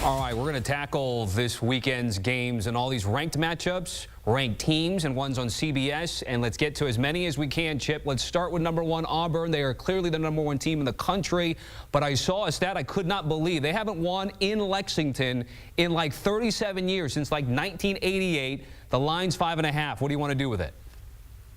All right, we're going to tackle this weekend's games and all these ranked matchups, ranked teams, and ones on CBS. And let's get to as many as we can, Chip. Let's start with #1 Auburn. They are clearly the #1 team in the country. But I saw a stat I could not believe. They haven't won in Lexington in like 37 years, since like 1988. The line's 5.5. What do you want to do with it?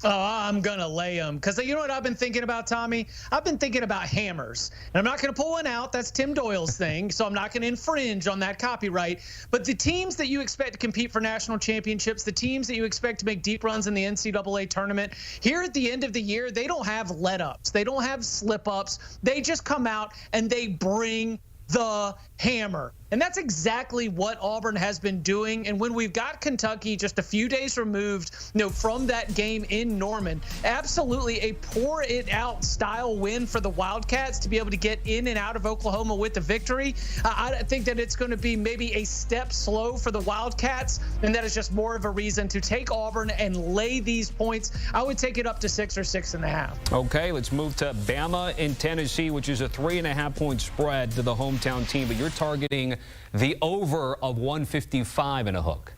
Oh, I'm going to lay them. Because you know what I've been thinking about, Tommy? I've been thinking about hammers. And I'm not going to pull one out. That's Tim Doyle's thing. So I'm not going to infringe on that copyright. But the teams that you expect to compete for national championships, the teams that you expect to make deep runs in the NCAA tournament, here at the end of the year, they don't have let-ups. They don't have slip-ups. They just come out and they bring the hammer. And that's exactly what Auburn has been doing. And when we've got Kentucky just a few days removed, from that game in Norman, absolutely a pour it out style win for the Wildcats to be able to get in and out of Oklahoma with the victory. I think that it's going to be maybe a step slow for the Wildcats, and that is just more of a reason to take Auburn and lay these points. I would take it up to 6 or 6.5. Okay, let's move to Bama in Tennessee, which is a 3.5-point spread to the hometown team, but you're targeting the over of 155 in a hook.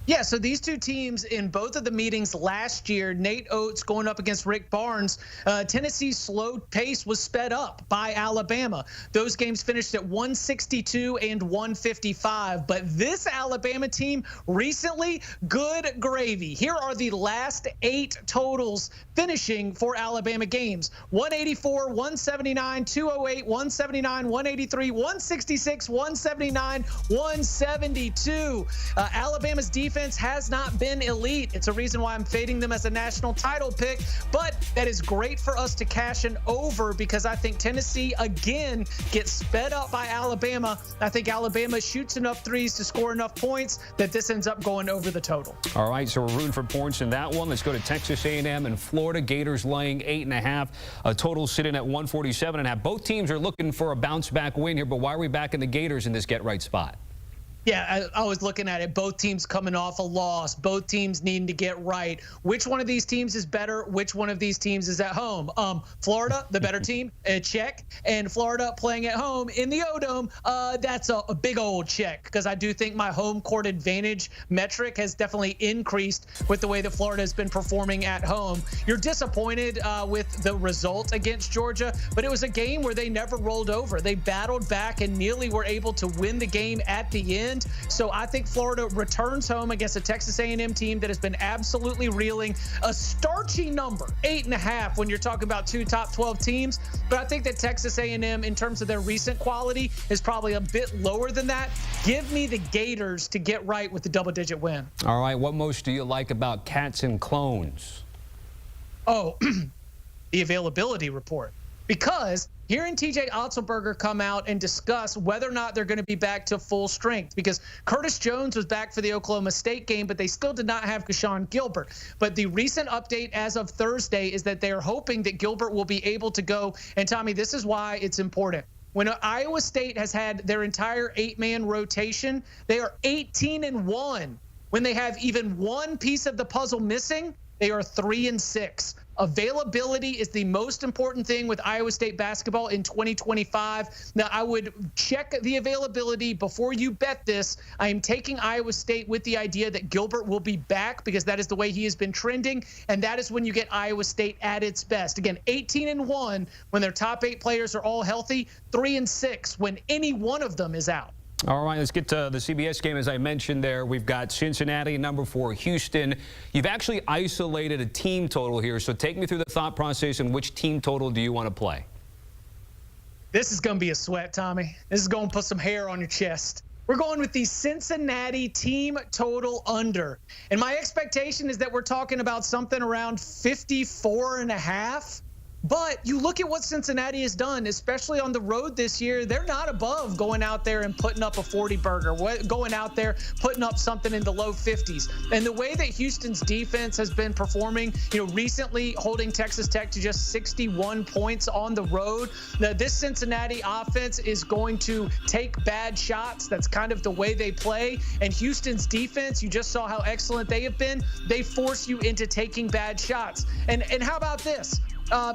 Yeah, so these two teams in both of the meetings last year, Nate Oates going up against Rick Barnes, Tennessee's slow pace was sped up by Alabama. Those games finished at 162 and 155. But this Alabama team recently, good gravy. Here are the last 8 totals finishing for Alabama games: 184, 179, 208, 179, 183, 166, 179, 172. Alabama's defense has not been elite. It's a reason why I'm fading them as a national title pick, but that is great for us to cash an over because I think Tennessee again gets sped up by Alabama. I think Alabama shoots enough threes to score enough points that this ends up going over the total. All right, so we're rooting for points in that one. Let's go to Texas A&M and Florida. Gators laying 8.5. A total sitting at 147.5. Both teams are looking for a bounce back win here, but why are we backing the Gators in this get right spot? Yeah, I was looking at it. Both teams coming off a loss. Both teams needing to get right. Which one of these teams is better? Which one of these teams is at home? Florida, the better team, check. And Florida playing at home in the O-Dome, that's a big old check because I do think my home court advantage metric has definitely increased with the way that Florida has been performing at home. You're disappointed with the result against Georgia, but it was a game where they never rolled over. They battled back and nearly were able to win the game at the end. So I think Florida returns home against a Texas A&M team that has been absolutely reeling. A starchy number, 8.5 when you're talking about 2 top 12 teams. But I think that Texas A&M, in terms of their recent quality, is probably a bit lower than that. Give me the Gators to get right with the double-digit win. All right, what most do you like about Cats and Clones? Oh, the availability report. Because hearing TJ Otzelberger come out and discuss whether or not they're going to be back to full strength, because Curtis Jones was back for the Oklahoma State game, but they still did not have Keshawn Gilbert. But the recent update as of Thursday is that they are hoping that Gilbert will be able to go. And Tommy, this is why it's important. When Iowa State has had their entire 8-man rotation, they are 18-1. When they have even one piece of the puzzle missing, they are 3-6. Availability is the most important thing with Iowa State basketball in 2025. Now, I would check the availability before you bet this. I am taking Iowa State with the idea that Gilbert will be back because that is the way he has been trending, and that is when you get Iowa State at its best. Again, 18-1 when their top 8 players are all healthy, 3-6 when any one of them is out. All right, let's get to the CBS game. As I mentioned there, we've got Cincinnati, #4, Houston. You've actually isolated a team total here, so take me through the thought process and which team total do you want to play? This is going to be a sweat, Tommy. This is going to put some hair on your chest. We're going with the Cincinnati team total under. And my expectation is that we're talking about something around 54.5. But you look at what Cincinnati has done, especially on the road this year. They're not above going out there and putting up a 40-burger, going out there putting up something in the low 50s. And the way that Houston's defense has been performing, recently holding Texas Tech to just 61 points on the road. Now, this Cincinnati offense is going to take bad shots. That's kind of the way they play. And Houston's defense, you just saw how excellent they have been. They force you into taking bad shots. And how about this?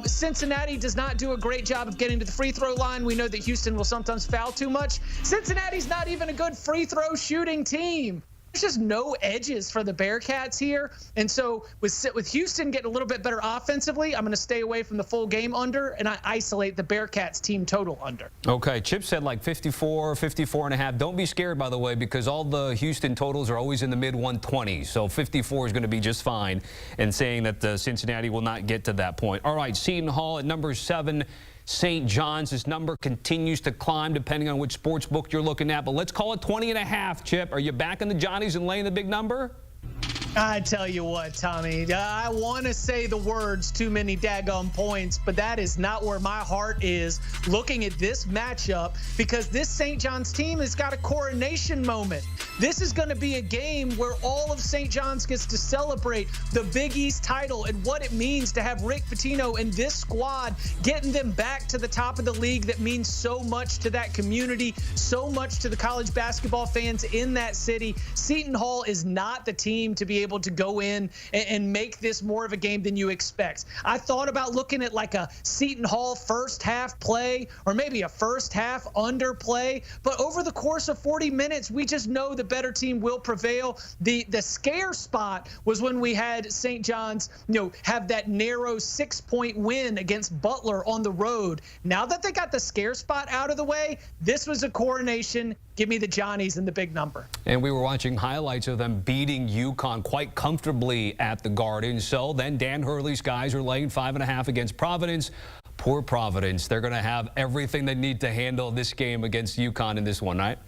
Cincinnati does not do a great job of getting to the free throw line. We know that Houston will sometimes foul too much. Cincinnati's not even a good free throw shooting team. There's just no edges for the Bearcats here. And so with Houston getting a little bit better offensively, I'm going to stay away from the full game under, and I isolate the Bearcats team total under. Okay, Chip said like 54, 54.5. Don't be scared, by the way, because all the Houston totals are always in the mid-120s. So 54 is going to be just fine, and saying that Cincinnati will not get to that point. All right, Seton Hall at number 7. St. John's, this number continues to climb depending on which sports book you're looking at, but let's call it 20.5, Chip. Are you backing the Johnnies and laying the big number? I tell you what, Tommy, I want to say the words too many daggone points, but that is not where my heart is looking at this matchup, because this St. John's team has got a coronation moment. This is going to be a game where all of St. John's gets to celebrate the Big East title and what it means to have Rick Pitino and this squad getting them back to the top of the league. That means so much to that community, so much to the college basketball fans in that city. Seton Hall is not the team to be able to go in and make this more of a game than you expect. I thought about looking at like a Seton Hall first half play or maybe a first half under play, but over the course of 40 minutes, we just know the better team will prevail. The scare spot was when we had St. John's, have that narrow 6-point win against Butler on the road. Now that they got the scare spot out of the way, this was a coronation. Give me the Johnnies and the big number. And we were watching highlights of them beating UConn quite comfortably at the Garden. So then Dan Hurley's guys are laying 5.5 against Providence. Poor Providence. They're going to have everything they need to handle this game against UConn in this one, right?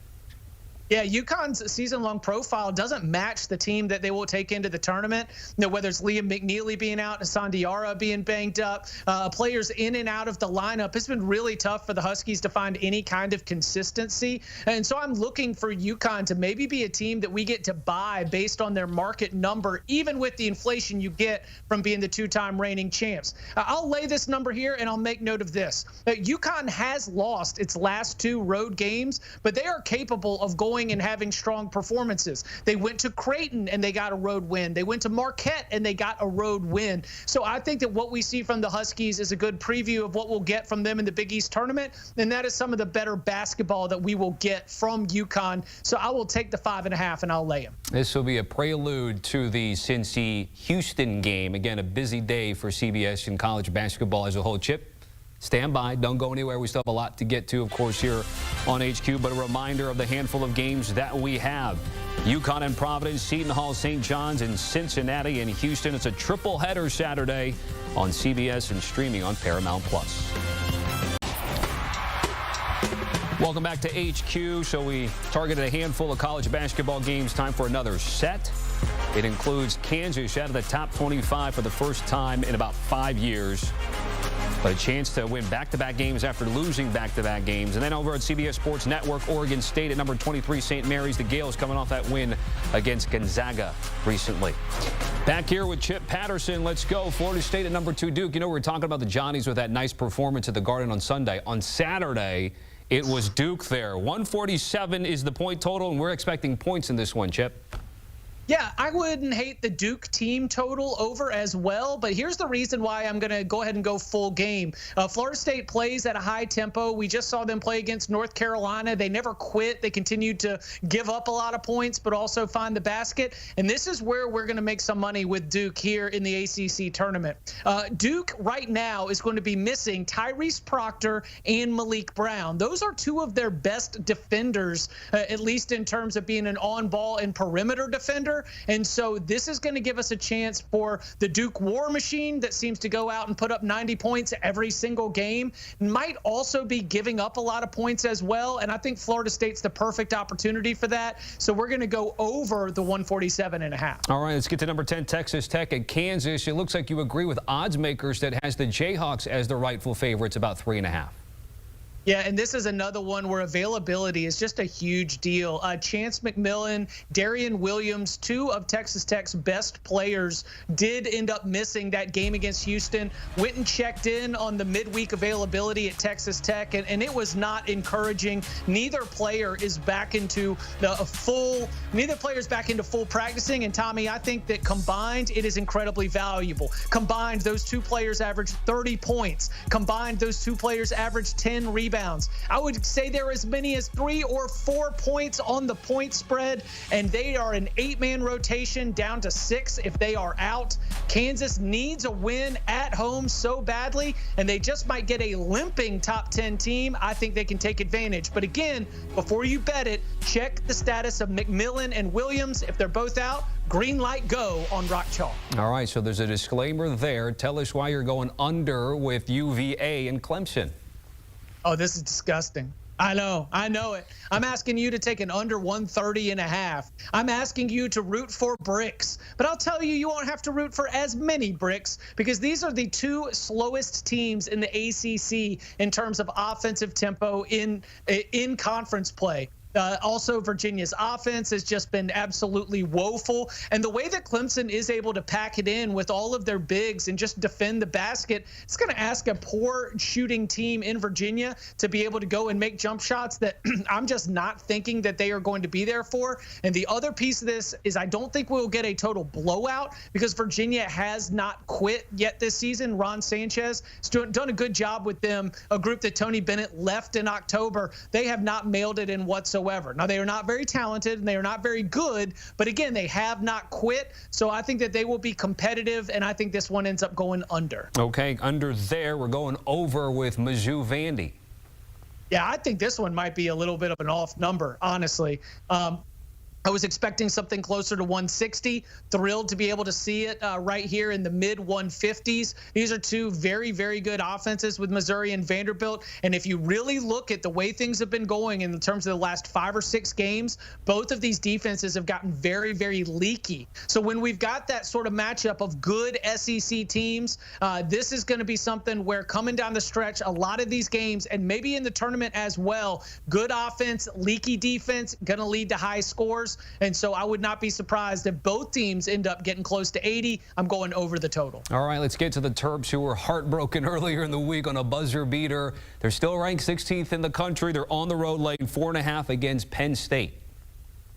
Yeah, UConn's season-long profile doesn't match the team that they will take into the tournament. Whether it's Liam McNeely being out, Hassan Diarra being banged up, players in and out of the lineup. It's been really tough for the Huskies to find any kind of consistency. And so I'm looking for UConn to maybe be a team that we get to buy based on their market number, even with the inflation you get from being the two-time reigning champs. I'll lay this number here, and I'll make note of this. UConn has lost its last 2 road games, but they are capable of going and having strong performances. They went to Creighton and they got a road win. They went to Marquette and they got a road win. So I think that what we see from the Huskies is a good preview of what we'll get from them in the Big East tournament, and that is some of the better basketball that we will get from UConn. So I will take the 5.5 and I'll lay them. This will be a prelude to the Cincy-Houston game. Again, a busy day for CBS and college basketball as a whole. Chip, stand by. Don't go anywhere. We still have a lot to get to, of course, here on HQ. But a reminder of the handful of games that we have. UConn and Providence, Seton Hall, St. John's, and Cincinnati and Houston. It's a triple header Saturday on CBS and streaming on Paramount+. Welcome back to HQ. So we targeted a handful of college basketball games. Time for another set. It includes Kansas out of the top 25 for the first time in about 5 years. But a chance to win back-to-back games after losing back-to-back games. And then over at CBS Sports Network, Oregon State at number 23, St. Mary's. The Gales coming off that win against Gonzaga recently. Back here with Chip Patterson. Let's go. Florida State at number 2, Duke. We were talking about the Johnnies with that nice performance at the Garden on Sunday. On Saturday, it was Duke there. 147 is the point total, and we're expecting points in this one, Chip. Yeah, I wouldn't hate the Duke team total over as well, but here's the reason why I'm going to go ahead and go full game. Florida State plays at a high tempo. We just saw them play against North Carolina. They never quit. They continued to give up a lot of points, but also find the basket. And this is where we're going to make some money with Duke here in the ACC tournament. Duke right now is going to be missing Tyrese Proctor and Malik Brown. Those are 2 of their best defenders, at least in terms of being an on-ball and perimeter defender. And so this is going to give us a chance for the Duke War Machine that seems to go out and put up 90 points every single game. Might also be giving up a lot of points as well. And I think Florida State's the perfect opportunity for that. So we're going to go over the 147.5. All right, let's get to number 10, Texas Tech at Kansas. It looks like you agree with odds makers that has the Jayhawks as the rightful favorites, about 3.5. Yeah, and this is another one where availability is just a huge deal. Chance McMillan, Darian Williams, two of Texas Tech's best players, did end up missing that game against Houston. Went and checked in on the midweek availability at Texas Tech, and it was not encouraging. Neither player is back into full practicing. And Tommy, I think that combined, it is incredibly valuable. Combined, those two players averaged 30 points. Combined, those two players averaged 10 rebounds. I would say there are as many as 3 or 4 points on the point spread, and they are an 8-man rotation down to 6 if they are out. Kansas needs a win at home so badly, and they just might get a limping top 10 team. I think they can take advantage. But again, before you bet it, check the status of McMillan and Williams. If they're both out, green light go on Rock Chalk. All right, so there's a disclaimer there. Tell us why you're going under with UVA and Clemson. Oh, this is disgusting. I know it. I'm asking you to take an under 130.5. I'm asking you to root for bricks, but I'll tell you, you won't have to root for as many bricks because these are the two slowest teams in the ACC in terms of offensive tempo in conference play. Also, Virginia's offense has just been absolutely woeful. And the way that Clemson is able to pack it in with all of their bigs and just defend the basket, it's going to ask a poor shooting team in Virginia to be able to go and make jump shots that I'm just not thinking that they are going to be there for. And the other piece of this is I don't think we'll get a total blowout because Virginia has not quit yet this season. Ron Sanchez has done a good job with them, a group that Tony Bennett left in October. They have not mailed it in whatsoever. Now, they are not very talented and they are not very good, but again, they have not quit. So I think that they will be competitive, and I think this one ends up going under. Okay, under there. We're going over with Mizzou Vandy. Yeah, I think this one might be a little bit of an off number, honestly. I was expecting something closer to 160. Thrilled to be able to see it right here in the mid 150s. These are two very, very good offenses with Missouri and Vanderbilt. And if you really look at the way things have been going in terms of the last 5 or 6 games, both of these defenses have gotten very, very leaky. So when we've got that sort of matchup of good SEC teams, this is going to be something where coming down the stretch, a lot of these games, and maybe in the tournament as well, good offense, leaky defense, going to lead to high scores. And so I would not be surprised if both teams end up getting close to 80. I'm going over the total. All right, let's get to the Terps, who were heartbroken earlier in the week on a buzzer beater. They're still ranked 16th in the country. They're on the road laying 4.5 against Penn State.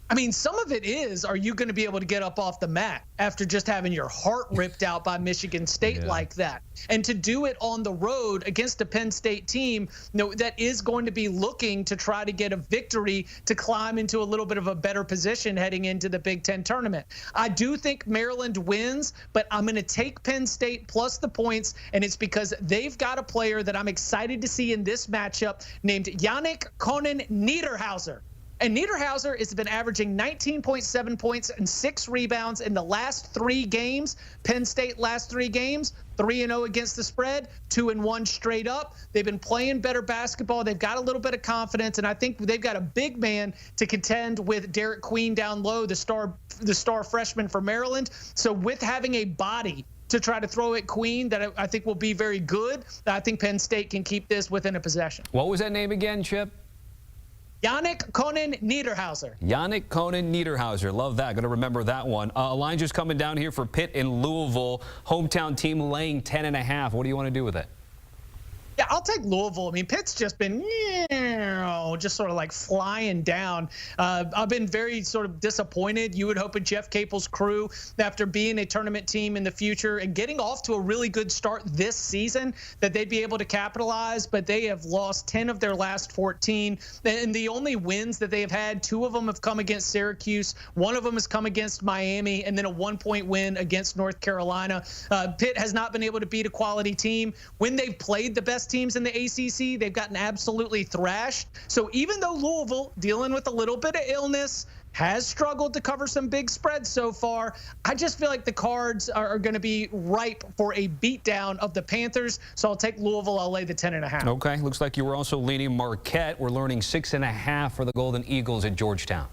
I mean, some of it is, are you going to be able to get up off the mat after just having your heart ripped out by Michigan State like that? And to do it on the road against a Penn State team, that is going to be looking to try to get a victory to climb into a little bit of a better position heading into the Big Ten tournament. I do think Maryland wins, but I'm going to take Penn State plus the points, and it's because they've got a player that I'm excited to see in this matchup named Yannick Konen-Niederhauser. And Niederhauser has been averaging 19.7 points and 6 rebounds in the last 3 games. Penn State last 3 games, 3-0 against the spread, 2-1 straight up. They've been playing better basketball. They've got a little bit of confidence, and I think they've got a big man to contend with Derek Queen down low, the star freshman for Maryland. So with having a body to try to throw at Queen that I think will be very good, I think Penn State can keep this within a possession. What was that name again, Chip? Yannick Konen-Niederhauser. Yannick Konen-Niederhauser. Love that. Going to remember that one. A line just coming down here for Pitt and Louisville. Hometown team laying 10.5. What do you want to do with it? Yeah, I'll take Louisville. I mean, Pitt's just been just sort of like flying down. I've been very sort of disappointed. You would hope with Jeff Capel's crew, after being a tournament team in the future and getting off to a really good start this season, that they'd be able to capitalize, but they have lost 10 of their last 14. And the only wins that they have had, 2 of them have come against Syracuse. 1 of them has come against Miami, and then a 1-point win against North Carolina. Pitt has not been able to beat a quality team. When they've played the best teams in the ACC, they've gotten absolutely thrashed. So even though Louisville, dealing with a little bit of illness, has struggled to cover some big spreads so far, I just feel like the cards are going to be ripe for a beatdown of the Panthers. So I'll take Louisville. I'll lay the 10.5. Okay. Looks like you were also leaning Marquette. We're learning 6.5 for the Golden Eagles at Georgetown.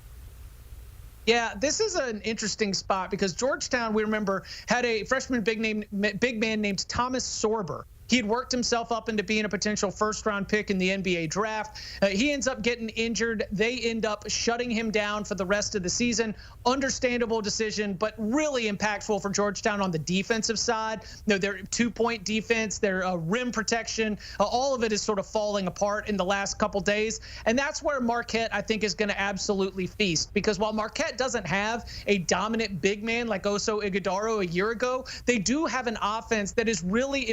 Yeah, this is an interesting spot because Georgetown, we remember, had a freshman big man named Thomas Sorber. He'd worked himself up into being a potential first-round pick in the NBA draft. He ends up getting injured. They end up shutting him down for the rest of the season. Understandable decision, but really impactful for Georgetown on the defensive side. Their 2-point defense, their rim protection, all of it is sort of falling apart in the last couple days. And that's where Marquette, I think, is going to absolutely feast. Because while Marquette doesn't have a dominant big man like Oso Ighodaro a year ago, they do have an offense that is really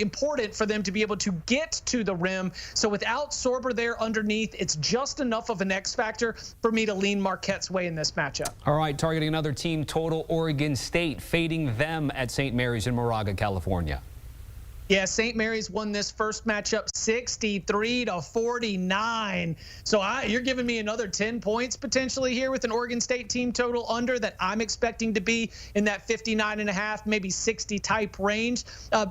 important for them to be able to get to the rim. So without Sorber there underneath, it's just enough of an X factor for me to lean Marquette's way in this matchup. All right, targeting another team total, Oregon State, fading them at St. Mary's in Moraga, California. Yeah, St. Mary's won this first matchup 63-49. So you're giving me another 10 points potentially here with an Oregon State team total under that I'm expecting to be in that 59.5, maybe 60 type range.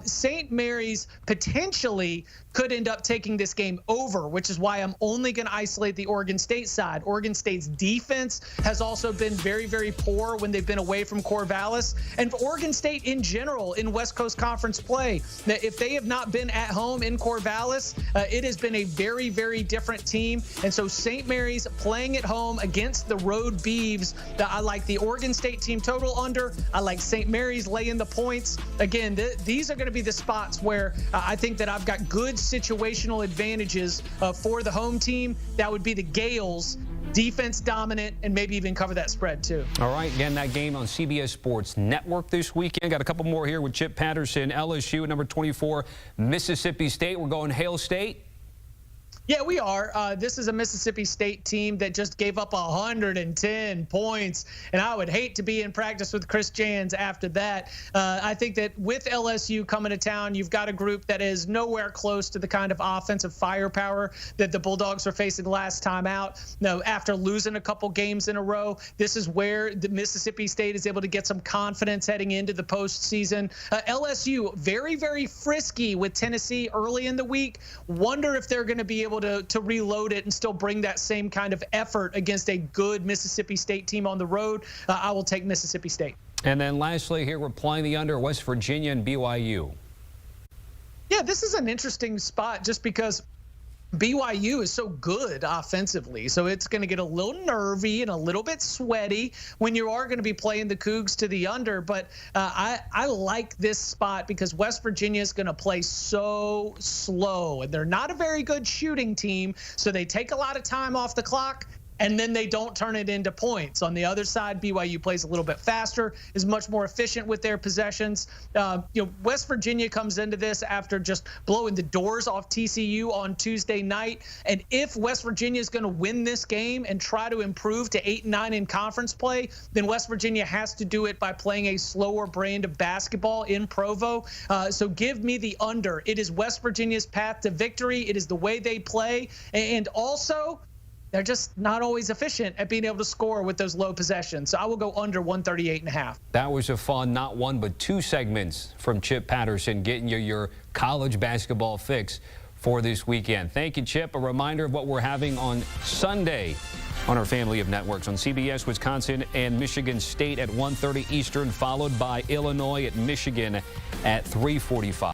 St. Mary's potentially could end up taking this game over, which is why I'm only going to isolate the Oregon State side. Oregon State's defense has also been very, very poor when they've been away from Corvallis. And for Oregon State in general in West Coast Conference play, if they have not been at home in Corvallis, it has been a very, very different team. And so St. Mary's playing at home against the road Beavs. I like the Oregon State team total under. I like St. Mary's laying the points. Again, these are going to be the spots where I think that I've got good situational advantages for the home team. That would be the Gales, defense dominant, and maybe even cover that spread too. All right, again, that game on CBS Sports Network this weekend. Got a couple more here with Chip Patterson, LSU at number 24, Mississippi State. We're going Hail State. Yeah, we are. This is a Mississippi State team that just gave up 110 points, and I would hate to be in practice with Chris Jans after that. I think that with LSU coming to town, you've got a group that is nowhere close to the kind of offensive firepower that the Bulldogs were facing last time out. Now, after losing a couple games in a row, this is where the Mississippi State is able to get some confidence heading into the postseason. LSU, very, very frisky with Tennessee early in the week. Wonder if they're going to be able to reload it and still bring that same kind of effort against a good Mississippi State team on the road. I will take Mississippi State. And then lastly here, we're playing the under, West Virginia and BYU. Yeah, this is an interesting spot just because BYU is so good offensively, so it's going to get a little nervy and a little bit sweaty when you are going to be playing the Cougs to the under. But I like this spot because West Virginia is going to play so slow, and they're not a very good shooting team, so they take a lot of time off the clock, and then they don't turn it into points. On the other side, BYU plays a little bit faster, is much more efficient with their possessions. West Virginia comes into this after just blowing the doors off TCU on Tuesday night. And if West Virginia is going to win this game and try to improve to 8-9 in conference play, then West Virginia has to do it by playing a slower brand of basketball in Provo. So give me the under. It is West Virginia's path to victory. It is the way they play. And also, they're just not always efficient at being able to score with those low possessions. So I will go under 138.5. That was a fun, not one, but two segments from Chip Patterson, getting you your college basketball fix for this weekend. Thank you, Chip. A reminder of what we're having on Sunday on our family of networks on CBS, Wisconsin and Michigan State at 1:30 Eastern, followed by Illinois at Michigan at 3:45.